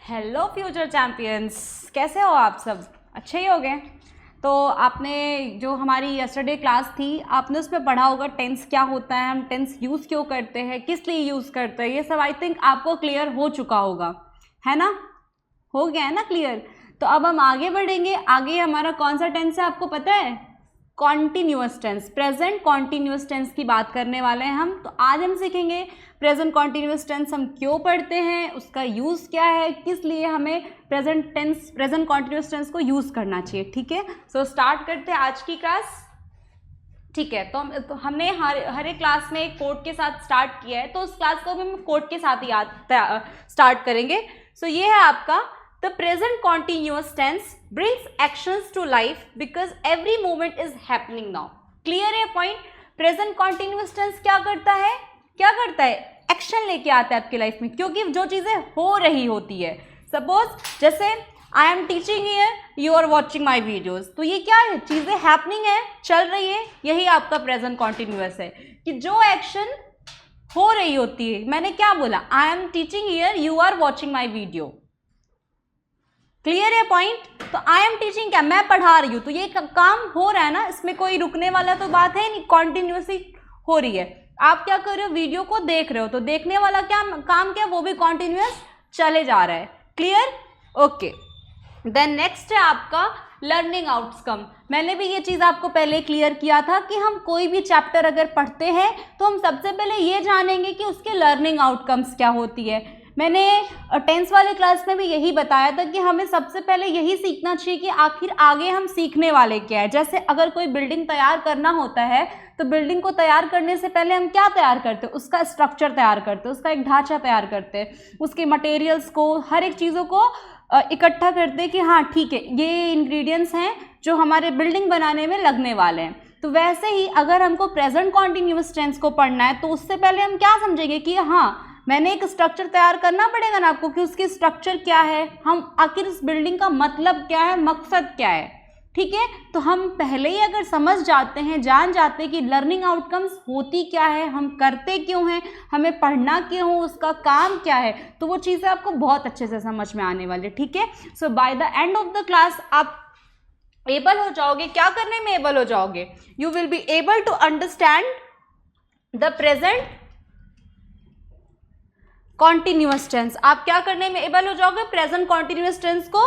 Hello future champions, कैसे हो आप सब? अच्छे ही हो गए। तो आपने जो हमारी यस्टरडे क्लास थी, आपने उसमें पढ़ा होगा टेंस क्या होता है, हम टेंस यूज़ क्यों करते हैं, किस लिए यूज़ करते हैं, ये सब आई थिंक आपको क्लियर हो चुका होगा, है ना? हो गया है ना क्लियर? तो अब हम आगे बढ़ेंगे। आगे हमारा कौन सा टेंस है आपको पता है? Continuous tense, present continuous tense की बात करने वाले हैं हम। तो आज हम सीखेंगे प्रेजेंट कॉन्टिन्यूअस टेंस हम क्यों पढ़ते हैं, उसका यूज़ क्या है, किस लिए हमें प्रेजेंट कॉन्टिन्यूअस टेंस को यूज़ करना चाहिए। ठीक है, सो स्टार्ट करते हैं आज की क्लास। ठीक है, तो हमने हर एक क्लास में एक कोट के साथ स्टार्ट किया है, तो उस क्लास को भी हम कोट के साथ ही स्टार्ट करेंगे। सो ये है आपका The present continuous tense brings actions to life because every moment is happening now. Clear है point? Present continuous tense क्या करता है? क्या करता है? एक्शन लेके आता है आपकी लाइफ में, क्योंकि जो चीज़ें हो रही होती है। सपोज जैसे I am teaching here, you are watching my videos. तो ये क्या है? चीज़ें हैपनिंग है, चल रही है, यही आपका प्रेजेंट कॉन्टिन्यूअस है कि जो एक्शन हो रही होती है। मैंने क्या बोला? I am teaching here, you are watching my video. Clear है पॉइंट? तो आई एम टीचिंग क्या, मैं पढ़ा रही हूँ, तो ये काम हो रहा है ना, इसमें कोई रुकने वाला तो बात है नहीं, कॉन्टिन्यूसली हो रही है। आप क्या कर रहे हो? वीडियो को देख रहे हो, तो देखने वाला क्या काम, क्या वो भी कॉन्टिन्यूस चले जा रहा है। क्लियर? ओके, देन नेक्स्ट है आपका लर्निंग आउटकम। मैंने भी ये चीज़ आपको पहले क्लियर किया था कि हम कोई भी चैप्टर अगर पढ़ते हैं तो हम सबसे पहले ये जानेंगे कि उसके लर्निंग आउटकम्स क्या होती है। मैंने टेंस वाले क्लास में भी यही बताया था कि हमें सबसे पहले यही सीखना चाहिए कि आखिर आगे हम सीखने वाले क्या है। जैसे अगर कोई बिल्डिंग तैयार करना होता है, तो बिल्डिंग को तैयार करने से पहले हम क्या तैयार करते हैं? उसका स्ट्रक्चर तैयार करते हैं, उसका एक ढांचा तैयार करते हैं, उसके मटेरियल्स को, हर एक चीज़ों को इकट्ठा करते हैं कि हाँ ठीक है, ये इंग्रेडिएंट्स हैं जो हमारे बिल्डिंग बनाने में लगने वाले हैं। तो वैसे ही अगर हमको प्रेजेंट कॉन्टिन्यूअस टेंस को पढ़ना है, तो उससे पहले हम क्या समझेंगे कि हाँ मैंने एक स्ट्रक्चर तैयार करना पड़ेगा ना आपको, कि उसकी स्ट्रक्चर क्या है, हम आखिर इस बिल्डिंग का मतलब क्या है, मकसद क्या है। ठीक है, तो हम पहले ही अगर समझ जाते हैं, जान जाते हैं कि लर्निंग आउटकम्स होती क्या है, हम करते क्यों हैं, हमें पढ़ना क्यों, उसका काम क्या है, तो वो चीज़ें आपको बहुत अच्छे से समझ में आने वाली। ठीक है, so by the end of the class आप एबल हो जाओगे, क्या करने में एबल हो जाओगे? You will be able to understand the present continuous tense. आप क्या करने में एबल हो जाओगे? प्रेजेंट कॉन्टिन्यूअस टेंस को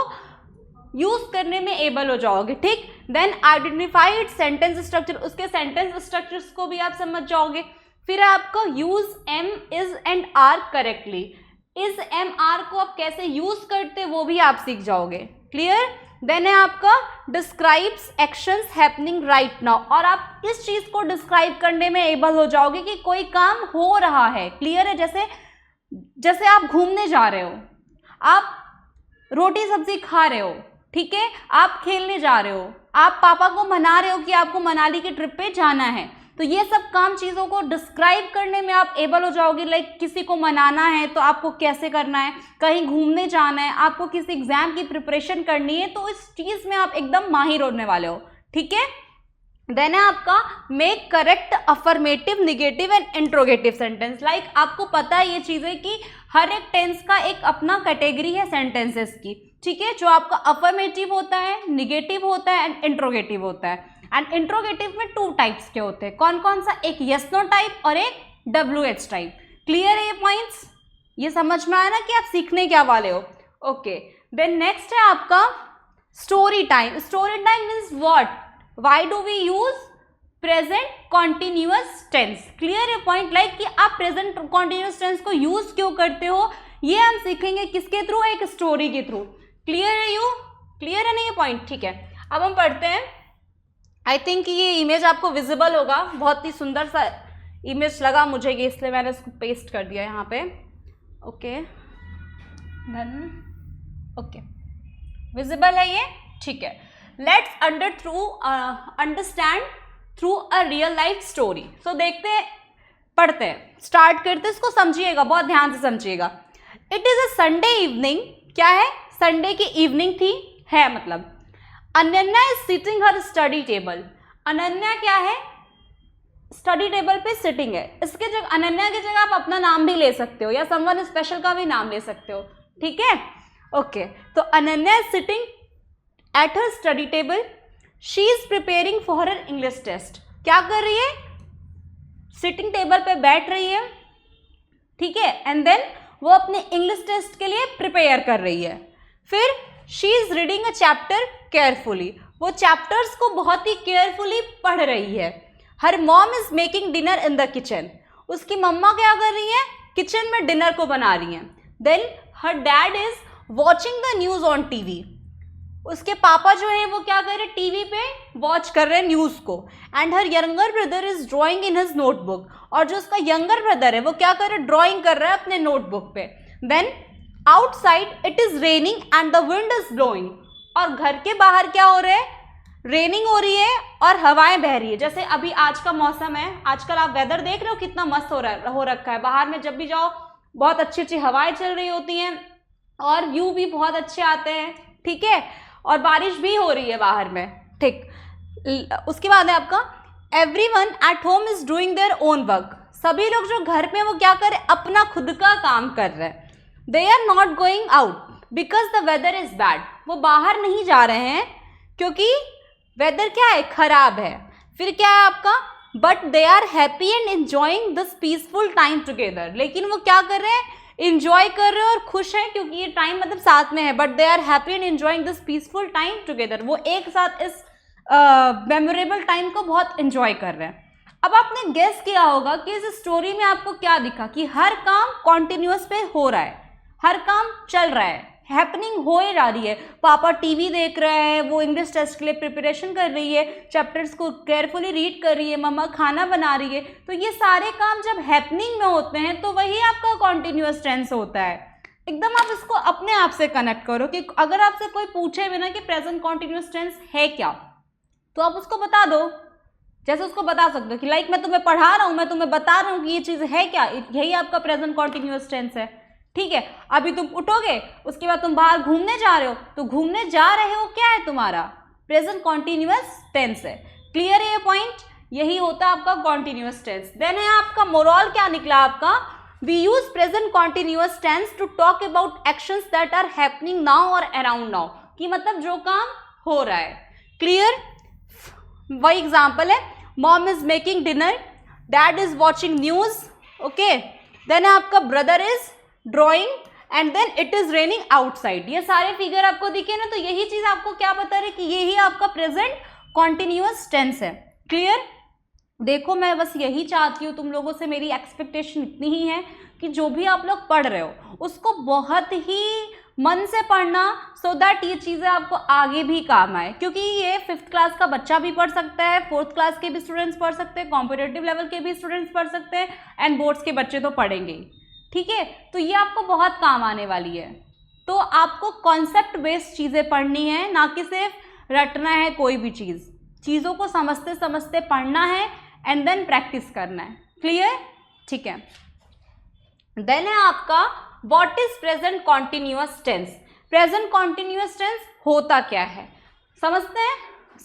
यूज करने में एबल हो जाओगे। ठीक, then identify it sentence structure, उसके सेंटेंस स्ट्रक्चर्स को भी आप समझ जाओगे। फिर आपको use am, is and are correctly, is am are को आप कैसे यूज करते वो भी आप सीख जाओगे। क्लियर? देन है आपका describes actions happening right now, और आप इस चीज को डिस्क्राइब करने में एबल हो जाओगे कि कोई काम हो रहा है। क्लियर है? जैसे आप घूमने जा रहे हो, आप रोटी सब्जी खा रहे हो, ठीक है, आप खेलने जा रहे हो, आप पापा को मना रहे हो कि आपको मनाली की ट्रिप पे जाना है, तो ये सब काम चीज़ों को डिस्क्राइब करने में आप एबल हो जाओगे। लाइक किसी को मनाना है तो आपको कैसे करना है, कहीं घूमने जाना है, आपको किसी एग्जाम की प्रिपरेशन करनी है, तो इस चीज़ में आप एकदम माहिर होने वाले हो। ठीक है, देन है आपका make correct affirmative, negative and interrogative sentence. Like आपको पता है ये चीज़ें कि हर एक टेंस का एक अपना कैटेगरी है सेंटेंसेस की। ठीक है, जो आपका अफर्मेटिव होता है, निगेटिव होता है एंड इंट्रोगेटिव होता है। एंड इंट्रोगेटिव में 2 टाइप्स के होते हैं। कौन कौन सा? एक यस नो टाइप और एक WH टाइप। क्लियर है ये पॉइंट्स? ये समझ में आया ना कि आप सीखने क्या वाले हो? ओके, देन नेक्स्ट है आपका story time. Story time means what? Why do we use present continuous tense? Clear है पॉइंट? लाइक कि आप प्रेजेंट कॉन्टिन्यूस टेंस को यूज क्यों करते हो, ये हम सीखेंगे किसके थ्रू? एक स्टोरी के थ्रू। क्लियर है यू? क्लियर है ना ये पॉइंट? ठीक है, अब हम पढ़ते हैं। आई थिंक ये इमेज आपको विजिबल होगा, बहुत ही सुंदर सा इमेज लगा मुझे ये, इसलिए मैंने इसको पेस्ट कर दिया यहाँ पे। Okay, done. ओके, विजिबल है ये? ठीक है, let's understand through a real life story. So देखते हैं, पढ़ते हैं, स्टार्ट करते हैं, इसको समझिएगा, बहुत ध्यान से समझिएगा। It is a Sunday evening. क्या है? संडे की इवनिंग थी, है मतलब। Ananya is sitting her study table. Ananya क्या है? स्टडी टेबल पे सिटिंग है, इसके जगह अनन्या की जगह आप अपना नाम भी ले सकते हो या समवन स्पेशल का भी नाम ले सकते हो, ठीक है। ओके, तो Ananya is sitting at her study table, she is preparing for her English test. क्या कर रही है? सिटिंग टेबल पे बैठ रही है, ठीक है, एंड देन वो अपने इंग्लिश टेस्ट के लिए प्रिपेयर कर रही है। फिर she is reading a chapter carefully, वो चैप्टर्स को बहुत ही केयरफुली पढ़ रही है। Her mom is making dinner in the kitchen, उसकी मम्मा क्या कर रही है? किचन में डिनर को बना रही हैं। Then her dad is watching the news on TV, उसके पापा जो है वो क्या कर रहे हैं? टीवी पे वॉच कर रहे हैं न्यूज को। And her younger brother is drawing in his notebook, और जो उसका यंगर ब्रदर है वो क्या कर रहा है? ड्राइंग कर रहा है अपने नोटबुक पे। Then outside it is raining and the wind is blowing, और घर के बाहर क्या हो रहा है? रेनिंग हो रही है और हवाएं बह रही है। जैसे अभी आज का मौसम है, आजकल आप वेदर देख रहे हो कितना मस्त हो रखा है, बाहर में जब भी जाओ बहुत अच्छी अच्छी हवाएं चल रही होती हैं और व्यू भी बहुत अच्छे आते हैं, ठीक है, और बारिश भी हो रही है बाहर में, ठीक। उसके बाद है आपका everyone at home is doing their own work, सभी लोग जो घर में वो क्या कर रहे हैं? अपना खुद का काम कर रहे हैं। They are not going out because the weather is bad, वो बाहर नहीं जा रहे हैं क्योंकि वेदर क्या है? खराब है। फिर क्या है आपका? But they are happy and enjoying this peaceful time together, लेकिन वो क्या कर रहे हैं? इंजॉय कर रहे हैं और खुश हैं क्योंकि ये टाइम मतलब साथ में है। But they are happy and enjoying this peaceful time together, वो एक साथ इस मेमोरेबल टाइम को बहुत इंजॉय कर रहे हैं। अब आपने गेस किया होगा कि इस स्टोरी में आपको क्या दिखा कि हर काम कॉन्टिन्यूअस पे हो रहा है, हर काम चल रहा है, हैपनिंग हो ही जा रही है। पापा टीवी देख रहे हैं, वो इंग्लिश टेस्ट के लिए प्रिपरेशन कर रही है, चैप्टर्स को केयरफुली रीड कर रही है, मम्मा खाना बना रही है। तो ये सारे काम जब हैपनिंग में होते हैं तो वही आपका कॉन्टिन्यूअस टेंस होता है। एकदम आप इसको अपने आप से कनेक्ट करो कि अगर आपसे कोई पूछे बिना कि प्रेजेंट कॉन्टिन्यूअस टेंस है क्या, तो आप उसको बता दो। जैसे उसको बता सकते हो कि लाइक मैं तुम्हें पढ़ा रहा हूँ, मैं तुम्हें बता रहा हूँ कि ये चीज़ है क्या, यही आपका प्रेजेंट कॉन्टिन्यूअस टेंस है, ठीक है। अभी तुम उठोगे, उसके बाद तुम बाहर घूमने जा रहे हो, तो घूमने जा रहे हो क्या है? तुम्हारा प्रेजेंट कॉन्टिन्यूअस टेंस है। क्लियर है ये पॉइंट? यही होता है आपका कॉन्टिन्यूअस टेंस। देन है आपका मोरल क्या निकला आपका? We use present continuous tense to talk about actions that are happening now or around now, कि मतलब जो काम हो रहा है। क्लियर? वही एग्जाम्पल है, mom is making dinner, dad is watching news, okay. Then आपका brother is drawing and then it is raining outside. ये सारे फिगर आपको दिखे ना, तो यही चीज आपको क्या बता रहे कि यही आपका प्रेजेंट कॉन्टिन्यूअस टेंस है। क्लियर? देखो मैं बस यही चाहती हूँ तुम लोगों से, मेरी एक्सपेक्टेशन इतनी ही है कि जो भी आप लोग पढ़ रहे हो उसको बहुत ही मन से पढ़ना, सो दैट ये चीज़ें आपको आगे भी काम आए, क्योंकि ये 5th क्लास का बच्चा भी पढ़ सकता है, 4th क्लास के भी स्टूडेंट्स पढ़ सकते हैं, कॉम्पिटिटिव लेवल के भी स्टूडेंट्स पढ़ सकते हैं, एंड बोर्ड्स के बच्चे तो पढ़ेंगे ही, ठीक है। तो ये आपको बहुत काम आने वाली है। तो आपको कॉन्सेप्ट बेस्ड चीज़ें पढ़नी है, ना कि सिर्फ रटना है कोई भी चीज़ों को समझते समझते पढ़ना है एंड देन प्रैक्टिस करना है। क्लियर? ठीक है। देन है आपका what is present continuous tense. Present continuous tense होता क्या है समझते हैं?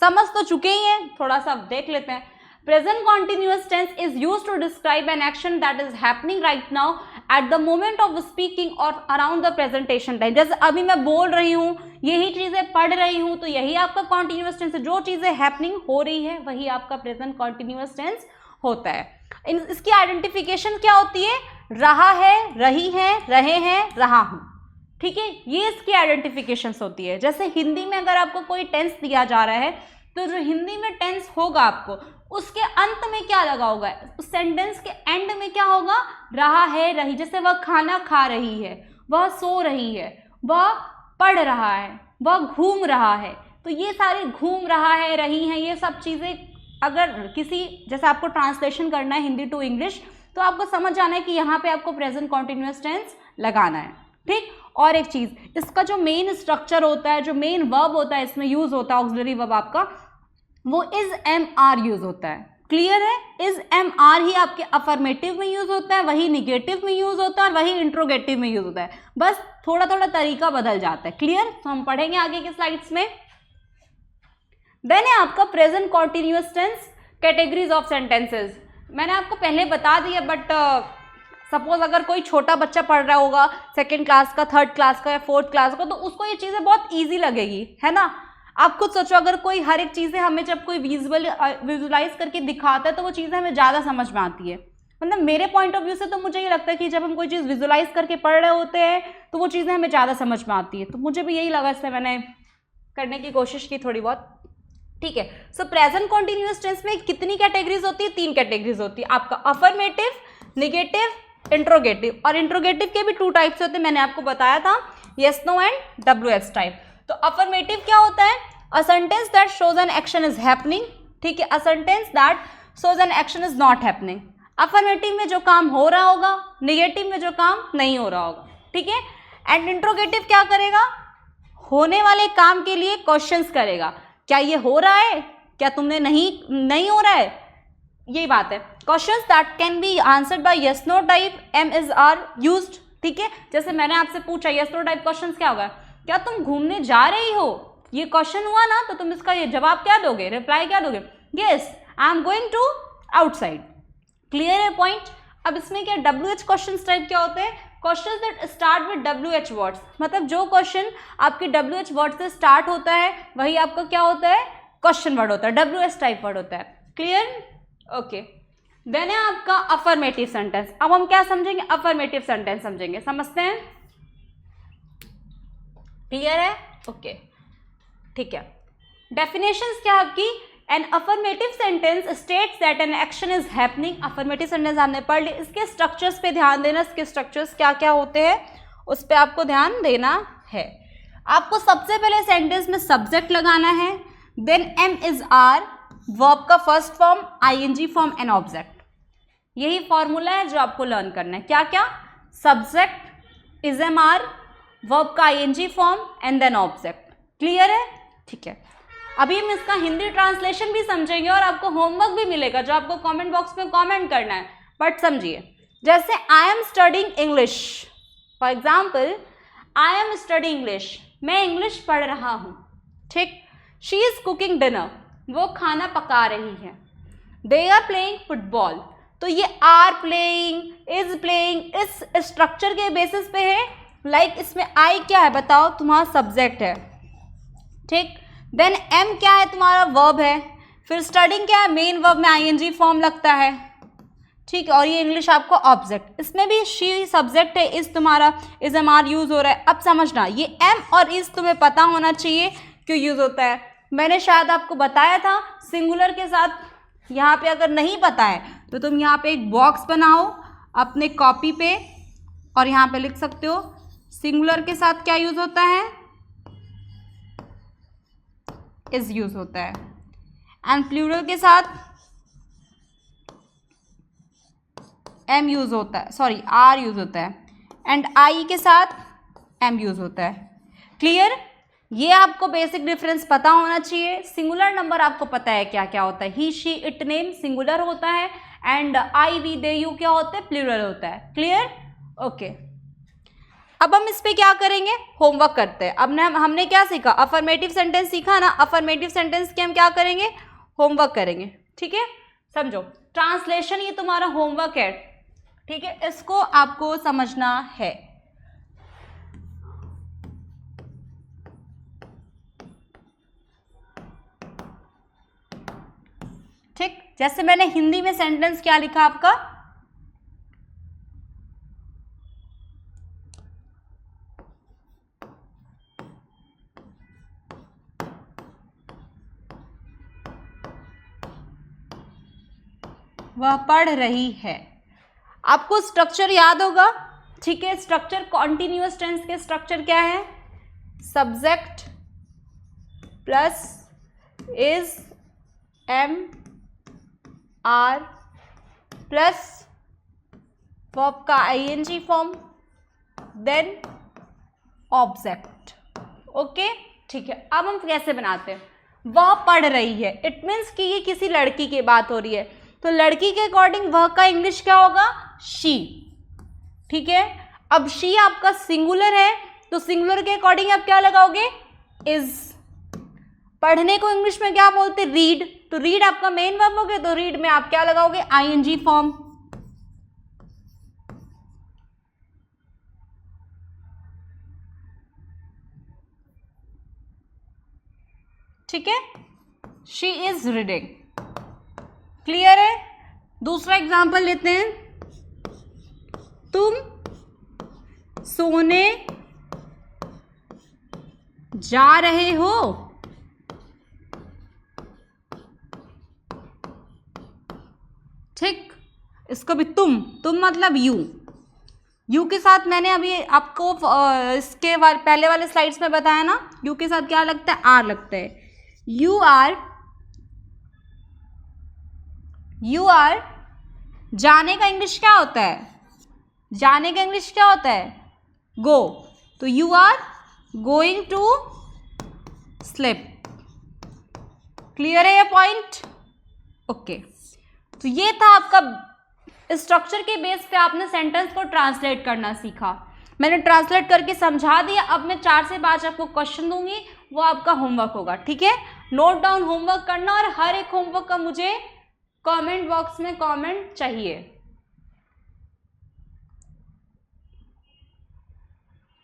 समझ तो चुके ही हैं, थोड़ा सा देख लेते हैं। Present continuous tense is used to describe an action that is happening right now at the moment of speaking or around the presentation time. जैसे अभी मैं बोल रही हूँ, यही चीजें पढ़ रही हूँ, तो यही आपका कॉन्टिन्यूअस टेंस है। जो चीजें हैपनिंग हो रही है वही आपका प्रेजेंट कॉन्टिन्यूअस टेंस होता है। इसकी आइडेंटिफिकेशन क्या होती है? रहा है, रही है, रहे हैं, रहा हूं, ठीक है, ये इसकी आइडेंटिफिकेशंस होती है। जैसे हिंदी में अगर आपको कोई टेंस दिया जा रहा है, तो जो हिंदी में टेंस होगा आपको उसके अंत में क्या लगा होगा? उस सेंटेंस के एंड में क्या होगा? रहा है, रही। जैसे वह खाना खा रही है, वह सो रही है, वह पढ़ रहा है, वह घूम रहा है। तो ये सारे घूम रहा है, रही हैं, ये सब चीज़ें अगर किसी जैसे आपको ट्रांसलेशन करना है हिंदी टू इंग्लिश, तो आपको समझ जाना है कि यहाँ पे आपको प्रेजेंट कॉन्टिन्यूअस टेंस लगाना है, ठीक। और एक चीज़, इसका जो मेन स्ट्रक्चर होता है, जो मेन वर्ब होता है इसमें यूज होता है, ऑक्सिलरी वर्ब आपका, वो इज एम आर यूज होता है। क्लियर है? इज एम आर ही आपके अफर्मेटिव में यूज होता है, वही निगेटिव में यूज होता है और वही इंट्रोगेटिव में यूज होता है, बस थोड़ा थोड़ा तरीका बदल जाता है। क्लियर? तो हम पढ़ेंगे आगे के स्लाइड्स में। देन है आपका present continuous tense categories of sentences. मैंने आपको पहले बता दिया, बट सपोज अगर कोई छोटा बच्चा पढ़ रहा होगा, सेकंड क्लास का, थर्ड क्लास का या फोर्थ क्लास का, तो उसको ये चीज़ें बहुत ईजी लगेगी, है ना। आप खुद सोचो, अगर कोई हर एक चीज़ें हमें जब कोई विजुअलाइज करके दिखाता है तो वो चीज़ें हमें ज़्यादा समझ में आती है। मतलब मेरे पॉइंट ऑफ व्यू से तो मुझे ये लगता है कि जब हम कोई चीज़ विजुअलाइज करके पढ़ रहे होते हैं तो वो चीज़ें हमें ज़्यादा समझ में आती है। तो मुझे भी यही लगा, इसलिए मैंने करने की कोशिश की थोड़ी बहुत। ठीक है, सो प्रेजेंट कॉन्टिन्यूअस टेंस में कितनी कैटेगरीज होती है? 3 कैटेगरीज होती है आपका, अफर्मेटिव, नेगेटिव, इंट्रोगेटिव। और इंट्रोगेटिव के भी 2 टाइप्स होते हैं, मैंने आपको बताया था, yes no and WH type. तो अफर्मेटिव क्या होता है? A sentence that shows an action is happening. ठीक है, a sentence that shows an action is not happening. Affirmative में जो काम हो रहा होगा, नेगेटिव में जो काम नहीं हो रहा होगा। ठीक है, एंड इंट्रोगेटिव क्या करेगा? होने वाले काम के लिए क्वेश्चंस करेगा, क्या ये हो रहा है, क्या तुमने नहीं हो रहा है, यही बात है। Questions that can be answered by yes no type am is are used. ठीक है, जैसे मैंने आपसे पूछा यस नो टाइप क्वेश्चंस क्या होगा? क्या तुम घूमने जा रही हो, ये क्वेश्चन हुआ ना, तो तुम इसका ये जवाब क्या दोगे, रिप्लाई क्या दोगे? Yes I am going to outside. Clear है पॉइंट? अब इसमें क्या WH क्वेश्चन टाइप क्या होते हैं? Question that start with WH words, मतलब जो क्वेश्चन आपके WH वर्ड से स्टार्ट होता है वही आपका क्या होता है? क्वेश्चन वर्ड होता है, WH टाइप वर्ड होता है। क्लियर? ओके, देन है आपका अफर्मेटिव सेंटेंस। अब हम क्या समझेंगे? अफर्मेटिव सेंटेंस समझेंगे, समझते हैं? क्लियर है? ओके, ठीक है। डेफिनेशंस क्या आपकी? An affirmative sentence states that an action is happening. Affirmative sentence आपने पढ़ लिया, इसके स्ट्रक्चर्स पे ध्यान देना, इसके स्ट्रक्चर्स क्या क्या होते हैं उस पर आपको ध्यान देना है। आपको सबसे पहले सेंटेंस में सब्जेक्ट लगाना है, then am is are, verb का first form, ING form and object. यही फॉर्मूला है जो आपको लर्न करना है। क्या क्या? Subject, is am are, verb का ING form and then object. Clear है? ठीक है, अभी हम इसका हिंदी ट्रांसलेशन भी समझेंगे और आपको होमवर्क भी मिलेगा जो आपको कमेंट बॉक्स में कमेंट करना है। बट समझिए, जैसे I am studying English, for example I am studying English, मैं इंग्लिश पढ़ रहा हूँ। ठीक, शी इज कुकिंग डिनर, वो खाना पका रही है। दे आर प्लेइंग फुटबॉल, तो ये आर प्लेइंग, इज प्लेइंग इस स्ट्रक्चर के बेसिस पे है। लाइक इसमें आई क्या है बताओ? तुम्हारा सब्जेक्ट है। ठीक, देन एम क्या है? तुम्हारा वर्ब है। फिर स्टडिंग क्या है? मेन वर्ब में ING फॉर्म लगता है। ठीक है, और ये इंग्लिश आपको ऑब्जेक्ट, इसमें भी शी सब्जेक्ट है, इस तुम्हारा इज एम आर यूज हो रहा है। अब समझना, ये एम और इस तुम्हें पता होना चाहिए क्यों यूज होता है। मैंने शायद आपको बताया था सिंगुलर के साथ, यहाँ पे अगर नहीं पता है तो तुम यहाँ पे एक बॉक्स बनाओ अपने कॉपी पे और यहाँ पे लिख सकते हो सिंगुलर के साथ क्या यूज होता है? इज यूज होता है, एंड प्लूरल के साथ एम यूज होता है, सॉरी आर यूज होता है, एंड आई के साथ एम यूज होता है। क्लियर? ये आपको बेसिक डिफरेंस पता होना चाहिए। सिंगुलर नंबर आपको पता है क्या क्या होता है? He, she, it, name singular होता है, and I, we, they, you क्या होता है? प्लूरल होता है। क्लियर? ओके, अब हम इस पे क्या करेंगे? होमवर्क करते हैं। अब हमने क्या सीखा? अफर्मेटिव सेंटेंस सीखा ना। अफर्मेटिव सेंटेंस के हम क्या करेंगे? होमवर्क करेंगे। ठीक है, समझो, ट्रांसलेशन ये तुम्हारा होमवर्क है। ठीक है, इसको आपको समझना है। ठीक, जैसे मैंने हिंदी में सेंटेंस क्या लिखा आपका? वह पढ़ रही है। आपको स्ट्रक्चर याद होगा। ठीक है, स्ट्रक्चर कॉन्टिन्यूअस टेंस के स्ट्रक्चर क्या है? Subject plus is am are plus verb का ING form then object. Okay, ठीक है, अब हम कैसे बनाते हैं? वह पढ़ रही है, इट मीन्स कि ये किसी लड़की की बात हो रही है, तो लड़की के अकॉर्डिंग वह का इंग्लिश क्या होगा? शी। ठीक है, अब शी आपका सिंगुलर है, तो सिंगुलर के अकॉर्डिंग आप क्या लगाओगे? इज। पढ़ने को इंग्लिश में क्या बोलते? रीड। तो रीड आपका मेन वर्ब हो गया, तो रीड में आप क्या लगाओगे? ING form. ठीक है, शी इज रीडिंग। क्लियर है? दूसरा एग्जाम्पल लेते हैं। तुम सोने जा रहे हो। ठीक, इसको भी तुम मतलब यू के साथ मैंने अभी आपको इसके पहले वाले स्लाइड्स में बताया ना, यू के साथ क्या लगता है? आर लगता है। यू आर जाने का इंग्लिश क्या होता है? जाने का इंग्लिश क्या होता है? गो। तो you are going to sleep. Clear है ये पॉइंट? ओके। तो ये था आपका स्ट्रक्चर के बेस पे आपने सेंटेंस को ट्रांसलेट करना सीखा। मैंने ट्रांसलेट करके समझा दिया। अब मैं 4 से 5 आपको क्वेश्चन दूंगी, वो आपका होमवर्क होगा। ठीक है, नोट डाउन होमवर्क करना, और हर एक होमवर्क का मुझे कमेंट बॉक्स में कमेंट चाहिए।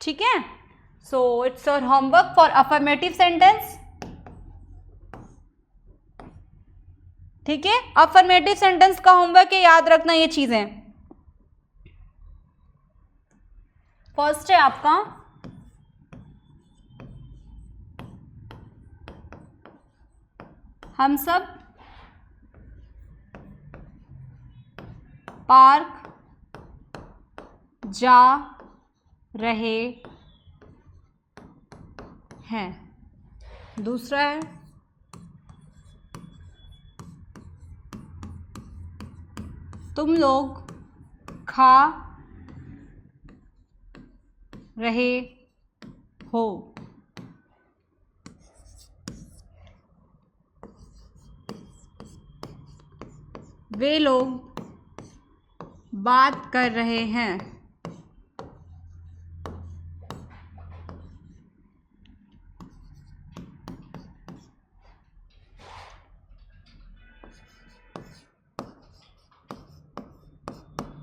ठीक है, so it's your homework for affirmative sentence. ठीक है, अफर्मेटिव सेंटेंस का होमवर्क है, याद रखना ये चीजें। फर्स्ट है आपका हम सब पार्क जा रहे हैं। दूसरा है तुम लोग खा रहे हो। वे लोग बात कर रहे हैं।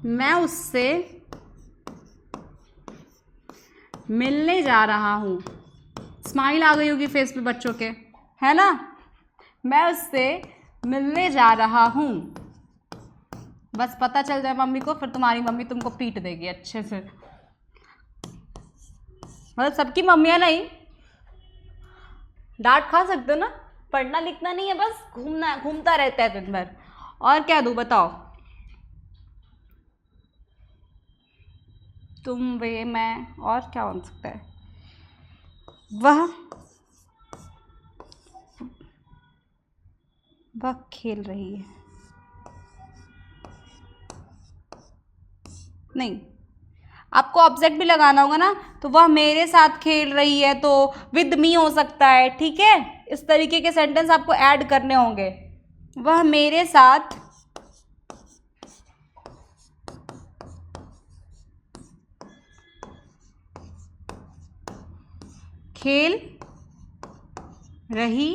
मैं उससे मिलने जा रहा हूँ। स्माइल आ गई होगी फेस पे बच्चों के, है ना? मैं उससे मिलने जा रहा हूँ। बस पता चल जाए मम्मी को, फिर तुम्हारी मम्मी तुमको पीट देगी अच्छे से। मतलब सबकी मम्मियाँ नहीं, डांट खा सकते हो ना। पढ़ना लिखना नहीं है, बस घूमता रहता है दिन भर। और क्या दूँ बताओ? तुम, वे, मैं, और क्या बन सकता है? वह खेल रही है। नहीं, आपको ऑब्जेक्ट भी लगाना होगा ना, तो वह मेरे साथ खेल रही है, तो विद मी हो सकता है। ठीक है, इस तरीके के सेंटेंस आपको ऐड करने होंगे। वह मेरे साथ खेल रही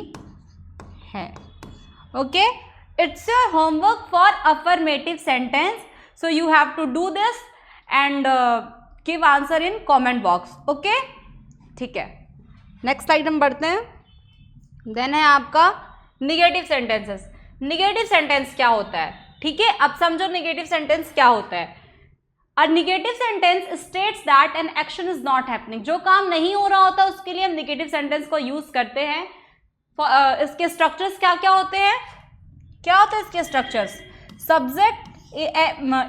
है। Okay, it's your homework for affirmative sentence, so you have to do this and give answer in comment box. Okay, ठीक है, नेक्स्ट स्लाइड हम बढ़ते हैं। देन है आपका निगेटिव सेंटेंसेस। निगेटिव सेंटेंस क्या होता है? ठीक है, अब समझो निगेटिव सेंटेंस क्या होता है। A negative sentence states that an action is not happening. जो काम नहीं हो रहा होता उसके लिए हम निगेटिव सेंटेंस को यूज करते हैं। इसके स्ट्रक्चर्स क्या क्या होते हैं? क्या होते हैं इसके structures? Subject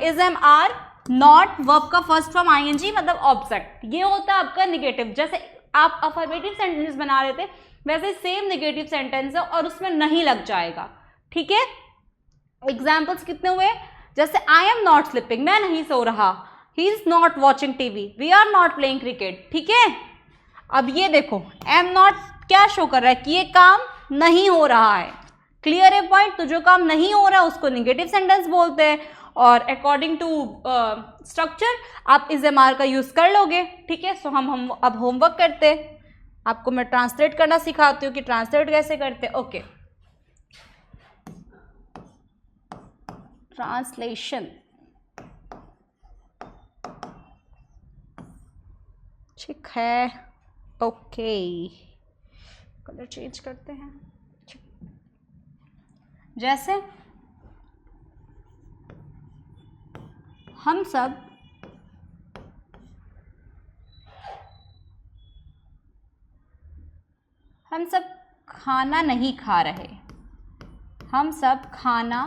is am are, not, verb का फर्स्ट फॉर्म आईएनजी मतलब ऑब्जेक्ट। ये होता है आपका निगेटिव। जैसे आप अफर्मेटिव सेंटेंस बना रहे थे, वैसे सेम निगेटिव सेंटेंस है और उसमें नहीं लग जाएगा। ठीक है, एग्जाम्पल्स कितने हुए? जैसे आई एम नॉट स्लीपिंग, मैं नहीं सो रहा। He is not watching TV, we are not playing cricket. ठीक है, अब ये देखो एम नॉट क्या शो कर रहा है कि ये काम नहीं हो रहा है। क्लियर है पॉइंट? तो जो काम नहीं हो रहा है उसको निगेटिव सेंटेंस बोलते हैं, और अकॉर्डिंग टू स्ट्रक्चर आप इज एम आर का यूज कर लोगे। ठीक है, सो हम अब होमवर्क करते हैं। आपको मैं ट्रांसलेट करना सिखाती हूँ कि ट्रांसलेट कैसे करते। Okay, translation. ठीक है, ओके, कलर चेंज करते हैं। जैसे हम सब खाना नहीं खा रहे, हम सब खाना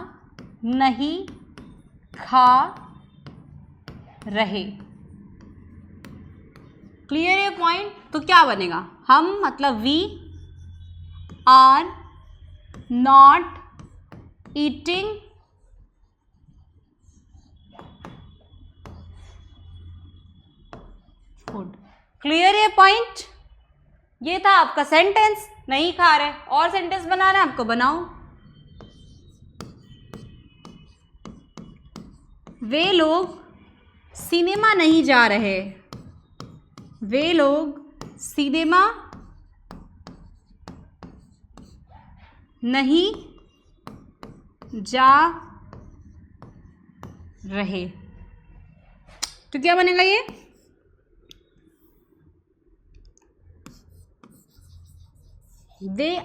नहीं खा रहे। क्लियर है पॉइंट? तो क्या बनेगा, हम मतलब we are not eating food. Clear है पॉइंट? ये था आपका सेंटेंस, नहीं खा रहे। और सेंटेंस बनाना है आपको, बनाओ। वे लोग सिनेमा नहीं जा रहे, वे लोग सिनेमा नहीं जा रहे। तो क्या बनेगा ये, they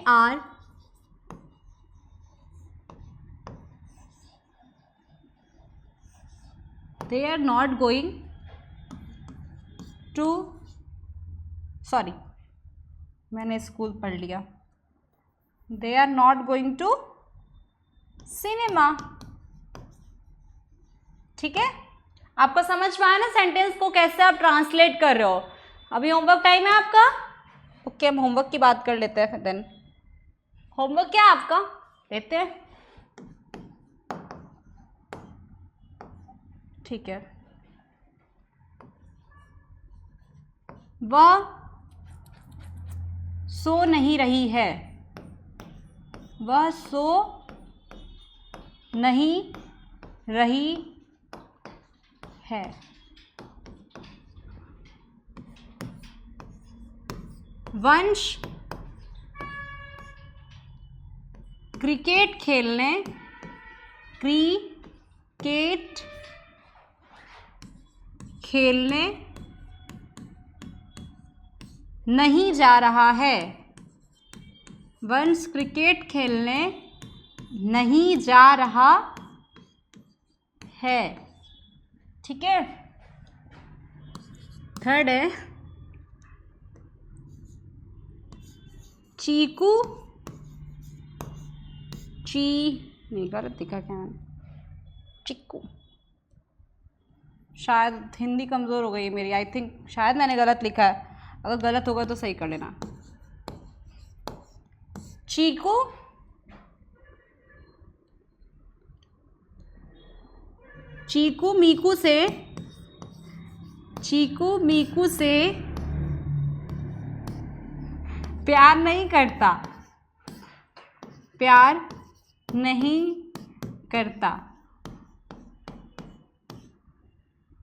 are not going to, sorry मैंने स्कूल पढ़ लिया, they are not going to cinema. ठीक है, आपको समझ में आया ना सेंटेंस को कैसे आप ट्रांसलेट कर रहे हो। अभी होमवर्क टाइम है आपका। ओके, हम होमवर्क की बात कर लेते हैं। देन होमवर्क क्या है आपका, लेते हैं। ठीक है, वह सो नहीं रही है, वह सो नहीं रही है। वंश क्रिकेट खेलने नहीं जा रहा है, वंश क्रिकेट खेलने नहीं जा रहा है। ठीक है, थर्ड है चीकू, नहीं गलत दिखा क्या मैंने, चिक्कू। शायद हिंदी कमज़ोर हो गई है मेरी, आई थिंक शायद मैंने गलत लिखा है। अगर गलत होगा तो सही कर लेना। चीकू मीकू से प्यार नहीं करता, प्यार नहीं करता,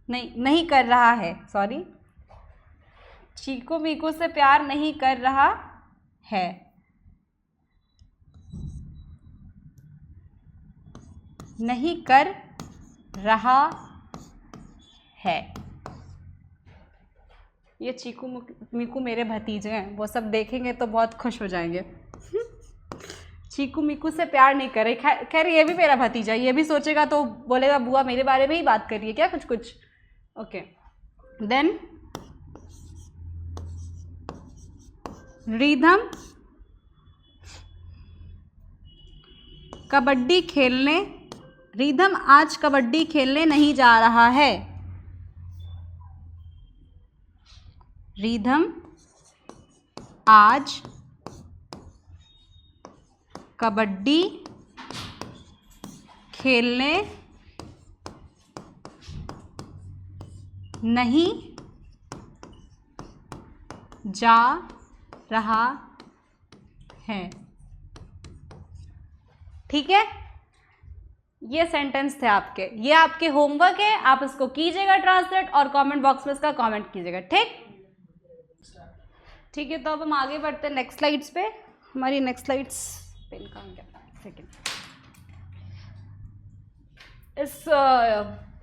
नहीं कर रहा है, सॉरी, चीकू मीकू से प्यार नहीं कर रहा है। नहीं कर रहा है। ये चीकू मीकू मेरे भतीजे हैं, वो सब देखेंगे तो बहुत खुश हो जाएंगे। चीकू मीकू से प्यार नहीं करे, खैर ये भी मेरा भतीजा, ये भी सोचेगा तो बोलेगा बुआ मेरे बारे में ही बात कर रही है क्या, कुछ। ओके, देन रिधम कबड्डी खेलने, रिधम आज कबड्डी खेलने नहीं जा रहा है, रिधम आज कबड्डी खेलने नहीं जा रहा है। ठीक है, ये सेंटेंस थे आपके, ये आपके होमवर्क है, आप इसको कीजिएगा ट्रांसलेट और कमेंट बॉक्स में इसका कमेंट कीजिएगा। ठीक, ठीक है, तो अब हम आगे बढ़ते हैं नेक्स्ट स्लाइड्स पे। हमारी नेक्स्ट स्लाइड्स पेन कहाँ गया, सेकेंड।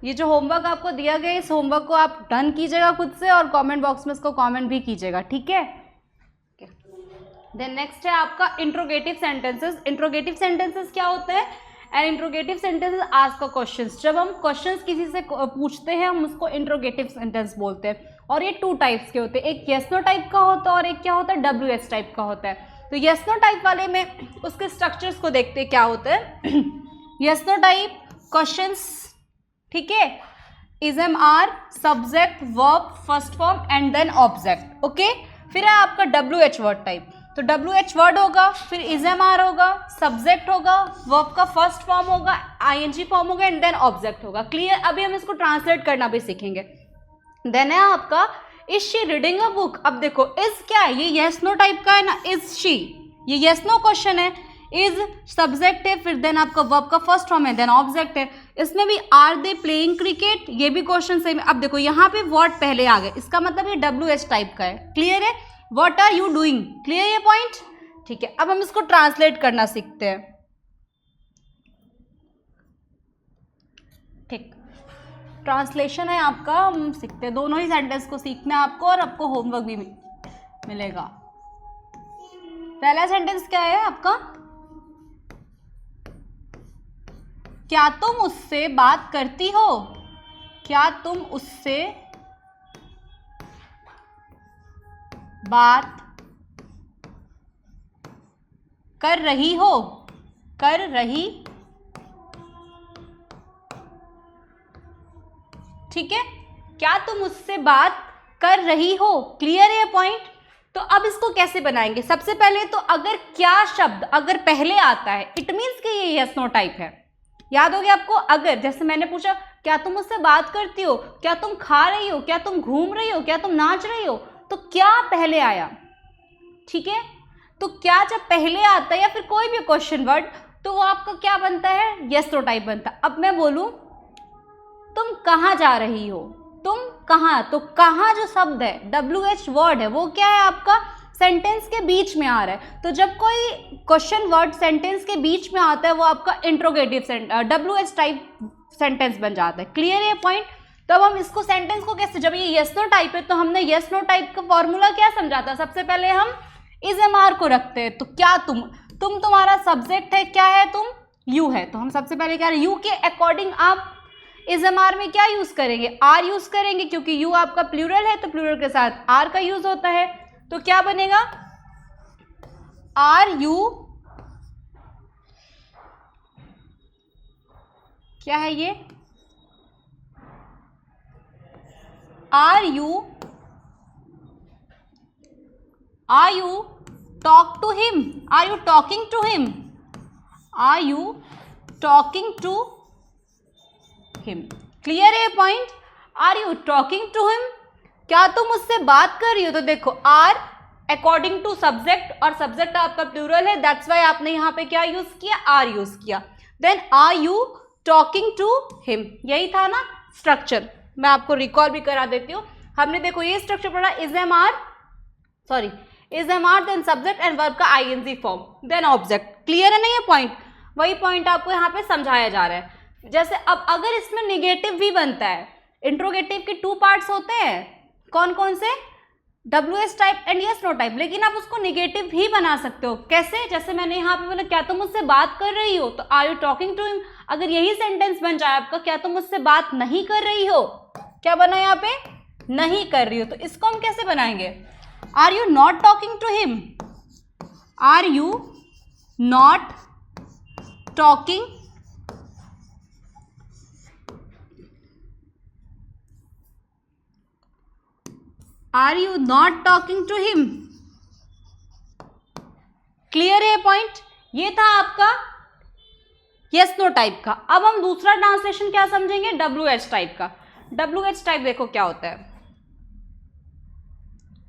ये जो होमवर्क आपको दिया गया, इस होमवर्क को आप डन कीजिएगा खुद से और कमेंट बॉक्स में इसको कमेंट भी कीजिएगा, ठीक है। देन नेक्स्ट है आपका इंट्रोगेटिव सेंटेंसेस। इंट्रोगेटिव सेंटेंसेस क्या होते हैं? And interrogative sentences ask a questions. जब हम क्वेश्चंस किसी से पूछते हैं हम उसको इंट्रोगेटिव सेंटेंस बोलते हैं। और ये 2 टाइप्स के होते हैं, एक येस नो टाइप का होता है और एक क्या होता है, WH टाइप का होता है। तो येस नो टाइप वाले में उसके स्ट्रक्चर्स को देखते हैं क्या होते हैं। येस नो टाइप क्वेश्चंस, ठीक है, is am are, subject, verb, first form and then object, okay. फिर है आपका WH वर्ड टाइप। तो WH वर्ड होगा, फिर इज एम आर होगा, सब्जेक्ट होगा, वर्ब का फर्स्ट फॉर्म होगा, ING फॉर्म होगा एंड देन ऑब्जेक्ट होगा। क्लियर? अभी हम इसको ट्रांसलेट करना भी सीखेंगे। देन है आपका is she reading a book. अब देखो इज क्या है, ये येस नो टाइप का है ना, इज शी, ये येस नो क्वेश्चन है। इज सब्जेक्ट है, फिर देन आपका वर्ब का फर्स्ट फॉर्म है, देन ऑब्जेक्ट है। इसमें भी आर दे प्लेइंग क्रिकेट, ये भी क्वेश्चन सेम है। अब देखो यहाँ पे वर्ड पहले आ गए, इसका मतलब ये WH टाइप का है। क्लियर है? What are you doing? Clear ये पॉइंट? ठीक है, अब हम इसको ट्रांसलेट करना सीखते हैं। ठीक, ट्रांसलेशन है आपका, हम सीखते हैं। दोनों ही सेंटेंस को सीखना है आपको और आपको होमवर्क भी मिलेगा। पहला सेंटेंस क्या है आपका? क्या तुम उससे बात करती हो? क्या तुम उससे बात कर रही हो? कर रही, ठीक है, क्या तुम उससे बात कर रही हो? क्लियर है पॉइंट? तो अब इसको कैसे बनाएंगे? सबसे पहले तो अगर क्या शब्द अगर पहले आता है इट मीन्स कि ये यस नो टाइप है। याद हो गया आपको? अगर जैसे मैंने पूछा क्या तुम उससे बात करती हो, क्या तुम खा रही हो, क्या तुम घूम रही हो, क्या तुम नाच रही हो, तो क्या पहले आया, ठीक है। तो क्या जब पहले आता है या फिर कोई भी क्वेश्चन वर्ड, तो वो आपका क्या बनता है? यस नो टाइप बनता है। अब मैं बोलूं तुम कहाँ जा रही हो, तुम कहाँ, तो कहाँ जो शब्द है WH वर्ड है वो क्या है आपका? सेंटेंस के बीच में आ रहा है। तो जब कोई क्वेश्चन वर्ड सेंटेंस के बीच में आता है वो आपका इंट्रोगेटिव WH टाइप सेंटेंस बन जाता है। क्लियर है पॉइंट? तो अब हम इसको सेंटेंस को कैसे, जब ये यस नो टाइप है तो हमने यस नो टाइप का फॉर्मूला क्या समझा था? सबसे पहले हम इज एम आर को रखते हैं। तो क्या तुम तुम्हारा सब्जेक्ट है, क्या है, तुम यू है। तो हम सबसे पहले क्या, यू के अकॉर्डिंग आप इज एम आर में क्या यूज करेंगे? आर यूज करेंगे, क्योंकि यू आपका प्लूरल है तो प्लूरल के साथ आर का यूज होता है। तो क्या बनेगा? आर यू, क्या है ये, are you talk to him, are you talking to him, are you talking to him. Clear है point? Are you talking to him, क्या तुम उससे बात कर रही हो? तो देखो आर अकॉर्डिंग टू सब्जेक्ट, और सब्जेक्ट आपका प्लूरल है, दैट्स वाई आपने यहाँ पे क्या यूज किया? आर यूज किया। Then are you talking to him, यही था ना स्ट्रक्चर। मैं आपको रिकॉल भी करा देती हूँ। हमने देखो ये स्ट्रक्चर पढ़ा, is am are then subject and verb का ING form then object. Clear है ना ये पॉइंट? वही पॉइंट आपको यहाँ पे समझाया जा रहा है। जैसे अब अगर इसमें निगेटिव भी बनता है, इंट्रोगेटिव के 2 पार्ट्स होते हैं, कौन कौन से? WH type and yes no type. लेकिन आप उसको निगेटिव भी बना सकते हो। कैसे? जैसे मैंने यहाँ पे बोला क्या तुम मुझसे बात कर रही हो, तो are you talking to him. अगर यही सेंटेंस बन जाए आपका क्या तुम मुझसे बात नहीं कर रही हो, क्या बना यहाँ पे? नहीं कर रही हो। तो इसको हम कैसे बनाएंगे? Are you not talking to him, are you not talking are you not talking to him. Clear है पॉइंट? ये था आपका यस नो टाइप का। अब हम दूसरा ट्रांसलेशन क्या समझेंगे? WH टाइप का। WH टाइप देखो क्या होता है,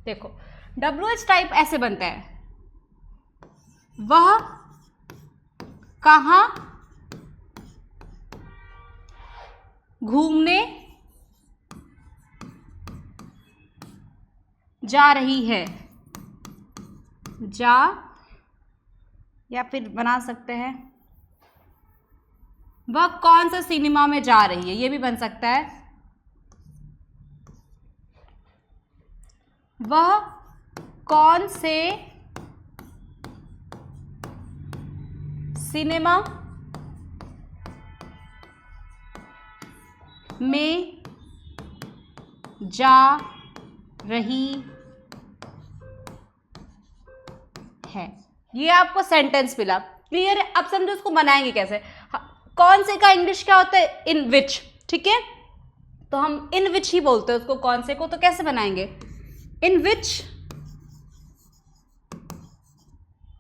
देखो WH टाइप ऐसे बनता है, वह कहाँ घूमने जा रही है, जा, या फिर बना सकते हैं वह कौन सा सिनेमा में जा रही है, ये भी बन सकता है। वह कौन से सिनेमा में जा रही है। ये आपको सेंटेंस मिला, क्लियर है। अब समझो उसको बनाएंगे कैसे। कौन से का इंग्लिश क्या होता है, इन विच, ठीक है, तो हम इन विच ही बोलते हैं उसको कौन से को, तो कैसे बनाएंगे, इन विच।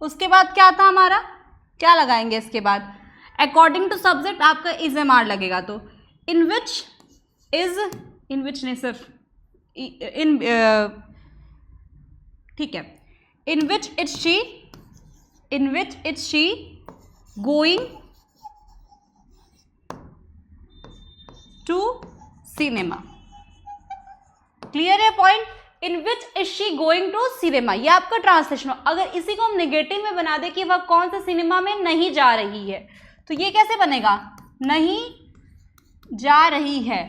उसके बाद क्या था हमारा, क्या लगाएंगे इसके बाद, अकॉर्डिंग टू सब्जेक्ट आपका इज एम आर लगेगा, तो इन विच इज, इन विच नहीं सिर्फ इन, ठीक है, in which is she, in which is she going to cinema. Clear है point, in which is she going to cinema, ये आपका ट्रांसलेशन हो। अगर इसी को हम नेगेटिव में बना दे कि वह कौन से सिनेमा में नहीं जा रही है, तो ये कैसे बनेगा, नहीं जा रही है,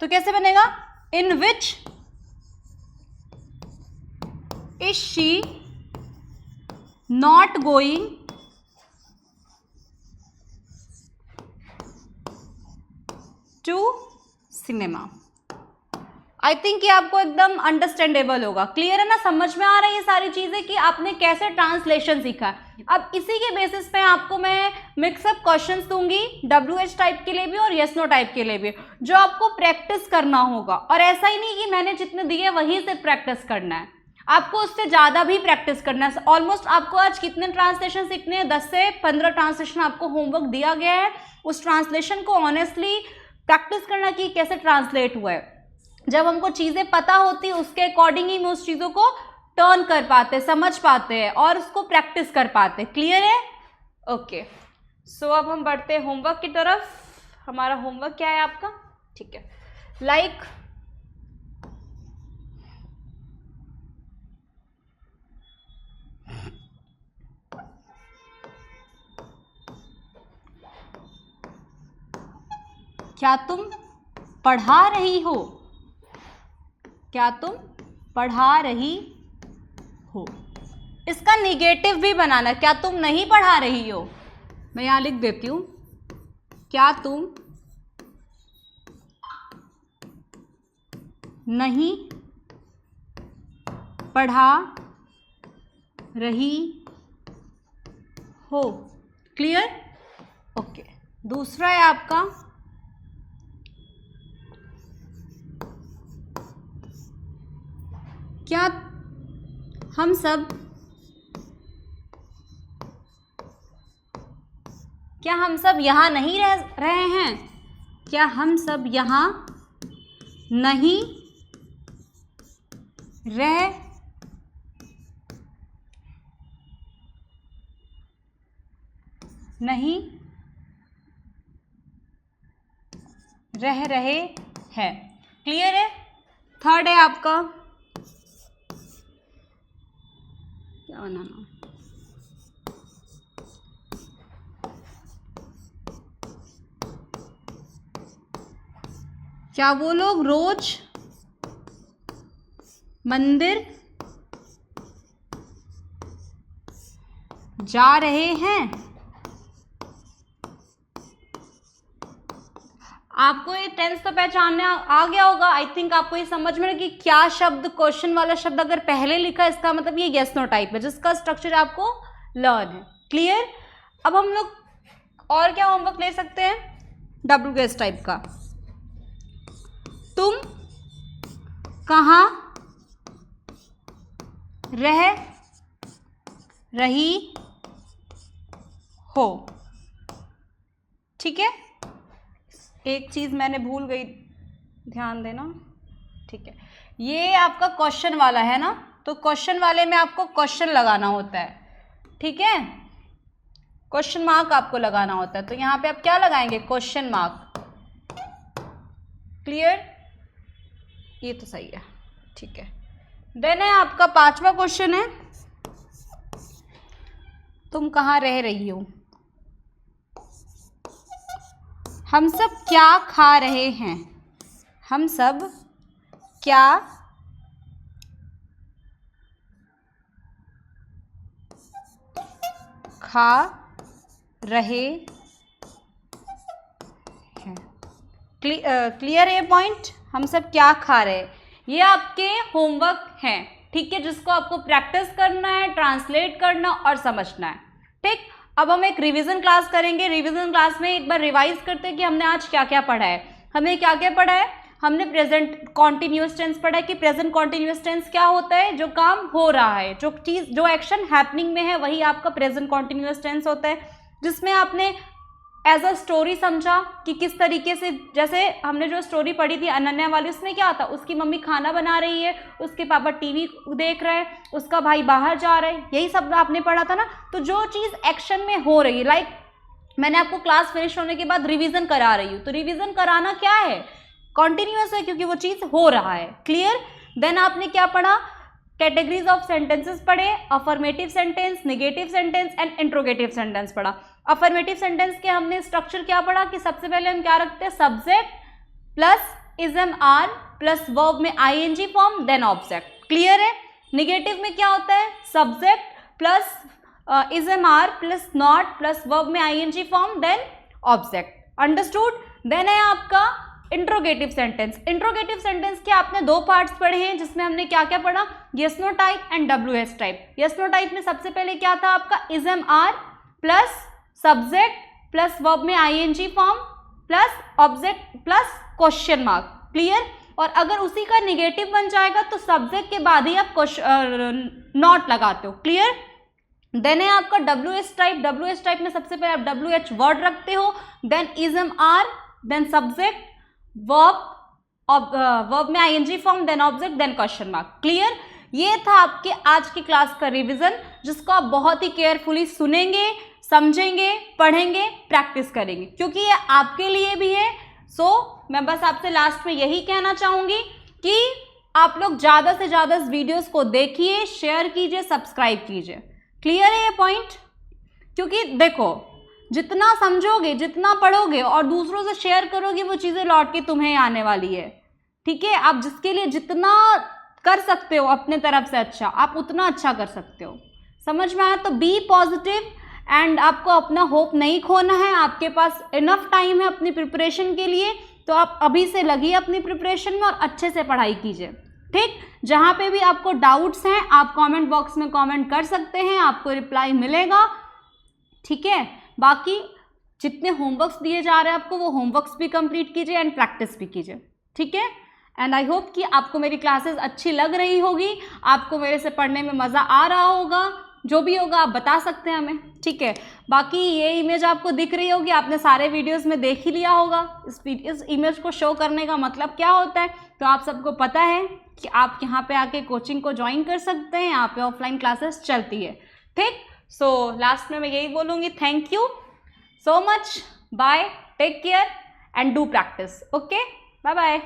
तो कैसे बनेगा, in which is she not going to cinema. I think ये आपको एकदम अंडरस्टैंडेबल होगा, क्लियर है ना, समझ में आ रही है सारी चीजें कि आपने कैसे ट्रांसलेशन सीखा है। अब इसी के बेसिस पे आपको मैं मिक्सअप क्वेश्चंस दूंगी, WH टाइप के लिए भी और यस नो टाइप के लिए भी, जो आपको प्रैक्टिस करना होगा। और ऐसा ही नहीं कि मैंने जितने दिए वहीं से प्रैक्टिस करना है, आपको उससे ज़्यादा भी प्रैक्टिस करना है। ऑलमोस्ट आपको आज कितने ट्रांसलेशन सीखने हैं, 10 से 15 ट्रांसलेशन आपको होमवर्क दिया गया है। उस ट्रांसलेशन को ऑनेस्टली प्रैक्टिस करना कि कैसे ट्रांसलेट हुआ है। जब हमको चीज़ें पता होती है उसके अकॉर्डिंग ही हम उस चीज़ों को टर्न कर पाते, समझ पाते हैं और उसको प्रैक्टिस कर पाते। क्लियर है, ओके। सो अब हम बढ़ते हैं होमवर्क की तरफ। हमारा होमवर्क क्या है आपका, ठीक है, लाइक क्या तुम पढ़ा रही हो, क्या तुम पढ़ा रही हो, इसका निगेटिव भी बनाना, क्या तुम नहीं पढ़ा रही हो। मैं यहां लिख देती हूं, क्या तुम नहीं पढ़ा रही हो। Clear, okay. दूसरा है आपका क्या हम सब, क्या हम सब यहाँ नहीं रह रहे हैं, क्या हम सब यहाँ नहीं रह नहीं रह रहे हैं। क्लियर है। थर्ड है आपका क्या बनाना, क्या वो लोग रोज मंदिर जा रहे हैं। आपको ये टेंस तो पहचानने आ गया होगा। आई थिंक आपको ये समझ में कि क्या शब्द, क्वेश्चन वाला शब्द अगर पहले लिखा है इसका मतलब ये यस नो टाइप है, जिसका स्ट्रक्चर आपको लर्न है। क्लियर। अब हम लोग और क्या होमवर्क ले सकते हैं, WS टाइप का। तुम कहाँ रह रही हो। ठीक है, एक चीज मैंने भूल गई, ध्यान देना। ठीक है, ये आपका क्वेश्चन वाला है ना, तो क्वेश्चन वाले में आपको क्वेश्चन लगाना होता है। ठीक है, क्वेश्चन मार्क आपको लगाना होता है, तो यहां पे आप क्या लगाएंगे, क्वेश्चन मार्क। क्लियर, ये तो सही है। ठीक है, देन है आपका 5वां क्वेश्चन है, तुम कहाँ रह रही हो? हम सब क्या खा रहे हैं? हम सब क्या खा रहे हैं? क्लियर है पॉइंट? हम सब क्या खा रहे हैं, ये आपके होमवर्क हैं, ठीक है, जिसको आपको प्रैक्टिस करना है, ट्रांसलेट करना और समझना है। ठीक, अब हम एक रिवीजन क्लास करेंगे। रिवीजन क्लास में एक बार रिवाइज करते हैं कि हमने आज क्या क्या पढ़ा है। हमने क्या क्या पढ़ा है? हमने प्रेजेंट कॉन्टिन्यूअस टेंस पढ़ा है कि प्रेजेंट कॉन्टिन्यूअस टेंस क्या होता है, जो काम हो रहा है, जो चीज, जो एक्शन हैपनिंग में है, वही आपका प्रेजेंट कॉन्टिन्यूअस टेंस होता है, जिसमें आपने एज अ स्टोरी समझा कि किस तरीके से, जैसे हमने जो स्टोरी पढ़ी थी अनन्या वाली, उसमें क्या था, उसकी मम्मी खाना बना रही है, उसके पापा टीवी देख रहे हैं, उसका भाई बाहर जा रहा है, यही सब आपने पढ़ा था ना। तो जो चीज़ एक्शन में हो रही है, लाइक मैंने आपको क्लास फिनिश होने के बाद रिवीजन करा रही हूँ, तो रिवीजन कराना क्या है, कॉन्टिन्यूअस है, क्योंकि वो चीज़ हो रहा है। क्लियर? देन आपने क्या पढ़ा? कैटेगरीज ऑफ सेंटेंसेस पढ़े, affirmative sentence, negative sentence and interrogative sentence पढ़ा। अफर्मेटिव सेंटेंस के हमने स्ट्रक्चर क्या पढ़ा कि सबसे पहले हम क्या रखते हैं, subject plus is am are plus verb में ING form then object. Clear है? नेगेटिव में क्या होता है, subject plus is am are plus not plus verb में ING form then object. Understood? Then है आपका इंट्रोगेटिव सेंटेंस। इंट्रोगेटिव सेंटेंस के आपने दो पार्ट्स पढ़े हैं, जिसमें हमने क्या क्या पढ़ा, yes no type and WS type. Yes no type में सबसे पहले क्या था आपका, is am are plus subject plus verb में ING form plus object plus question mark. Clear? और अगर उसी का निगेटिव बन जाएगा तो सब्जेक्ट के बाद ही आप नॉट लगाते हो। क्लियर? देन है आपका डब्ल्यूएस टाइप। डब्ल्यूएस टाइप में सबसे पहले आप डब्ल्यूएच वर्ड रखते हो, then is am are, then subject, verb में ING form, then object, then question mark. Clear? ये था आपके आज की क्लास का रिवीजन, जिसको आप बहुत ही केयरफुली सुनेंगे, समझेंगे, पढ़ेंगे, प्रैक्टिस करेंगे, क्योंकि ये आपके लिए भी है। सो मैं बस आपसे लास्ट में यही कहना चाहूंगी कि आप लोग ज़्यादा से ज़्यादा इस वीडियोस को देखिए, शेयर कीजिए, सब्सक्राइब कीजिए। क्लियर है ये पॉइंट? क्योंकि देखो, जितना समझोगे, जितना पढ़ोगे और दूसरों से शेयर करोगे, वो चीज़ें लौट के तुम्हें आने वाली है। ठीक है? आप जिसके लिए जितना कर सकते हो अपने तरफ से अच्छा, आप उतना अच्छा कर सकते हो। समझ में आया? तो बी पॉजिटिव एंड आपको अपना होप नहीं खोना है। आपके पास इनफ टाइम है अपनी प्रिपरेशन के लिए, तो आप अभी से लगिए अपनी प्रिपरेशन में और अच्छे से पढ़ाई कीजिए। ठीक? जहाँ पे भी आपको डाउट्स हैं आप कमेंट बॉक्स में कमेंट कर सकते हैं, आपको रिप्लाई मिलेगा। ठीक है? बाकी जितने होमवर्क्स दिए जा रहे हैं आपको, वो होमवर्क्स भी कंप्लीट कीजिए एंड प्रैक्टिस भी कीजिए। ठीक है? एंड आई होप कि आपको मेरी क्लासेस अच्छी लग रही होगी, आपको मेरे से पढ़ने में मज़ा आ रहा होगा। जो भी होगा आप बता सकते हैं हमें। ठीक है? बाकी ये इमेज आपको दिख रही होगी, आपने सारे वीडियोस में देख ही लिया होगा। इस इमेज को शो करने का मतलब क्या होता है, तो आप सबको पता है कि आप यहाँ पे आके कोचिंग को ज्वाइन कर सकते हैं, यहाँ पे ऑफलाइन क्लासेस चलती है। ठीक? सो लास्ट में मैं यही बोलूँगी, thank you so much, bye, take care and do practice. Okay, bye bye.